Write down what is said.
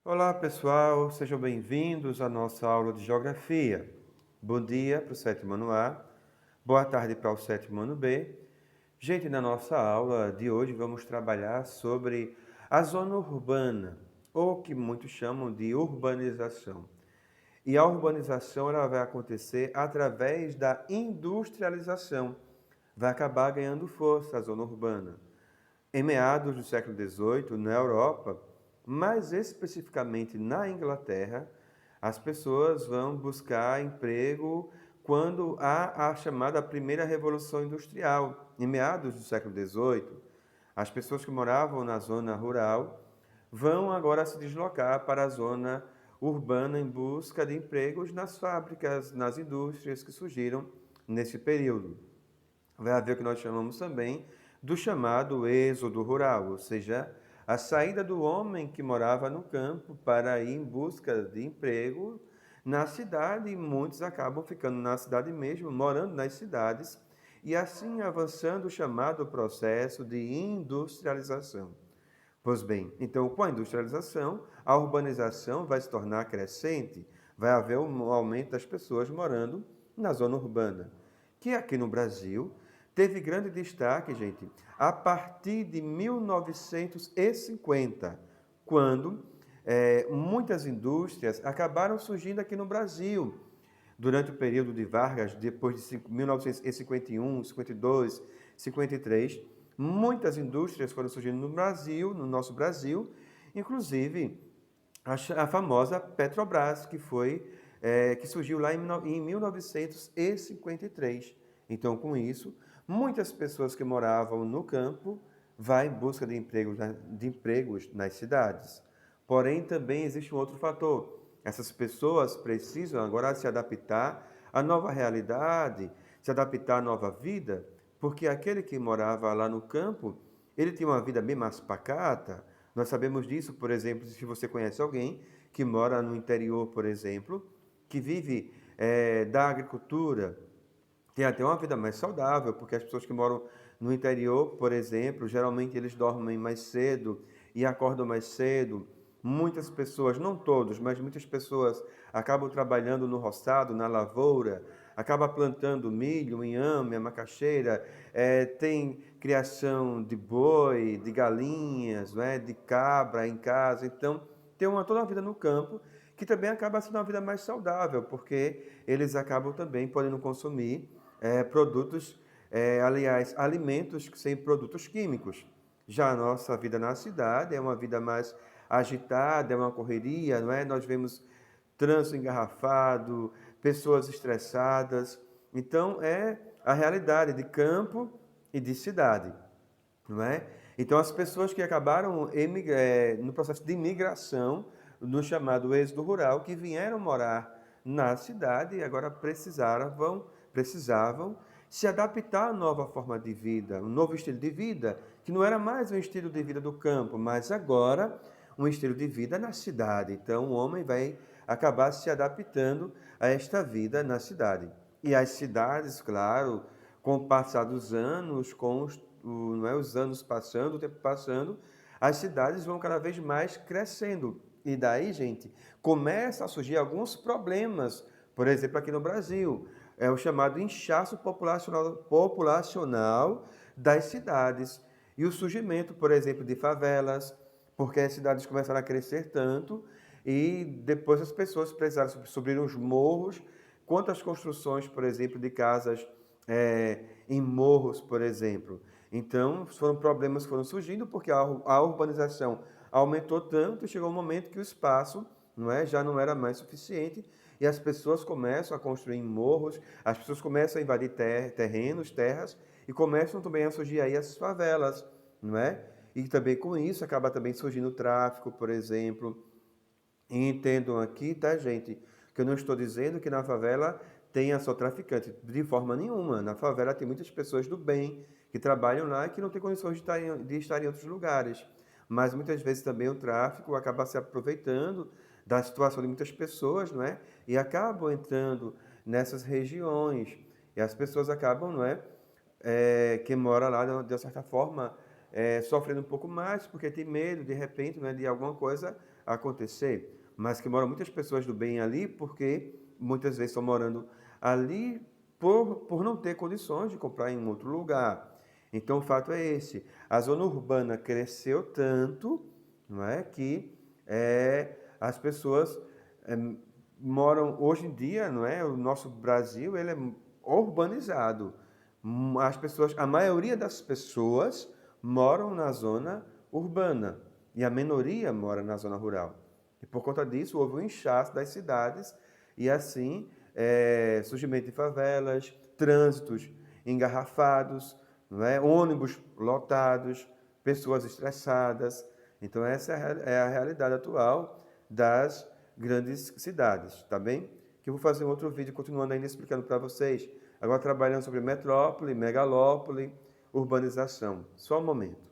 Olá pessoal, sejam bem-vindos à nossa aula de Geografia. Bom dia para o sétimo ano A, boa tarde para o sétimo ano B. Gente, na nossa aula de hoje vamos trabalhar sobre a zona urbana, ou que muitos chamam de urbanização. E a urbanização ela vai acontecer através da industrialização. Vai acabar ganhando força a zona urbana. Em meados do século XVIII, na Europa, mais especificamente na Inglaterra, as pessoas vão buscar emprego quando há a chamada Primeira Revolução Industrial. Em meados do século XVIII, as pessoas que moravam na zona rural vão agora se deslocar para a zona urbana em busca de empregos nas fábricas, nas indústrias que surgiram nesse período. Vai haver o que nós chamamos também do chamado êxodo rural, ou seja, a saída do homem que morava no campo para ir em busca de emprego na cidade, e muitos acabam ficando na cidade mesmo, morando nas cidades, e assim avançando o chamado processo de industrialização. Pois bem, então com a industrialização, a urbanização vai se tornar crescente, vai haver um aumento das pessoas morando na zona urbana, que aqui no Brasil teve grande destaque, gente, a partir de 1950, quando muitas indústrias acabaram surgindo aqui no Brasil. Durante o período de Vargas, depois de 1951, 52, 53, muitas indústrias foram surgindo no Brasil, no nosso Brasil, inclusive a famosa Petrobras, que surgiu lá em 1953. Então, com isso, muitas pessoas que moravam no campo vão em busca de empregos nas cidades. Porém, também existe um outro fator. Essas pessoas precisam agora se adaptar à nova realidade, se adaptar à nova vida, porque aquele que morava lá no campo, ele tinha uma vida bem mais pacata. Nós sabemos disso, por exemplo, se você conhece alguém que mora no interior, por exemplo, que vive da agricultura, tem até uma vida mais saudável, porque as pessoas que moram no interior, por exemplo, geralmente eles dormem mais cedo e acordam mais cedo. Muitas pessoas, não todos, mas muitas pessoas acabam trabalhando no roçado, na lavoura, acabam plantando milho, inhame, a macaxeira, tem criação de boi, de galinhas, né, de cabra em casa. Então, tem toda uma vida no campo que também acaba sendo uma vida mais saudável, porque eles acabam também podendo consumir produtos, aliás, alimentos sem produtos químicos. Já a nossa vida na cidade é uma vida mais agitada, é uma correria, não é? Nós vemos trânsito engarrafado, pessoas estressadas. Então, é a realidade de campo e de cidade, não é? Então, as pessoas que acabaram no processo de imigração, no chamado êxodo rural, que vieram morar na cidade e agora precisavam se adaptar à nova forma de vida, um novo estilo de vida, que não era mais um estilo de vida do campo, mas agora um estilo de vida na cidade. Então, o homem vai acabar se adaptando a esta vida na cidade. E as cidades, claro, com o passar dos anos, não é, os anos passando, o tempo passando, as cidades vão cada vez mais crescendo. E daí, gente, começa a surgir alguns problemas. Por exemplo, aqui no Brasil, é o chamado inchaço populacional das cidades. E o surgimento, por exemplo, de favelas, porque as cidades começaram a crescer tanto e depois as pessoas precisaram subir os morros. Quantas construções, por exemplo, de casas em morros, por exemplo. Então, foram problemas que foram surgindo porque a urbanização aumentou tanto, chegou um momento que o espaço, não é, já não era mais suficiente e as pessoas começam a construir em morros, as pessoas começam a invadir terrenos, terras e começam também a surgir aí as favelas, não é? E também com isso acaba também surgindo o tráfico, por exemplo. E entendam aqui, tá, gente, que eu não estou dizendo que na favela tenha só traficante, de forma nenhuma. Na favela tem muitas pessoas do bem que trabalham lá e que não têm condições de estar em outros lugares. Mas muitas vezes também o tráfico acaba se aproveitando da situação de muitas pessoas, não é? E acabam entrando nessas regiões. E as pessoas acabam, não é? Quem mora lá, de certa forma, sofrendo um pouco mais, porque tem medo, de repente, né, de alguma coisa acontecer, mas que moram muitas pessoas do bem ali, porque muitas vezes estão morando ali por não ter condições de comprar em outro lugar. Então, o fato é esse: a zona urbana cresceu tanto, não é, que as pessoas é, moram hoje em dia, não é? O nosso Brasil ele é urbanizado. As pessoas, a maioria das pessoas moram na zona urbana e a minoria mora na zona rural. E por conta disso houve um inchaço das cidades e assim surgimento de favelas, trânsitos engarrafados, não é? Ônibus lotados, pessoas estressadas. Então essa é a realidade atual das grandes cidades, tá bem? Que eu vou fazer um outro vídeo continuando ainda explicando para vocês. Agora trabalhando sobre metrópole, megalópole, urbanização. Só um momento.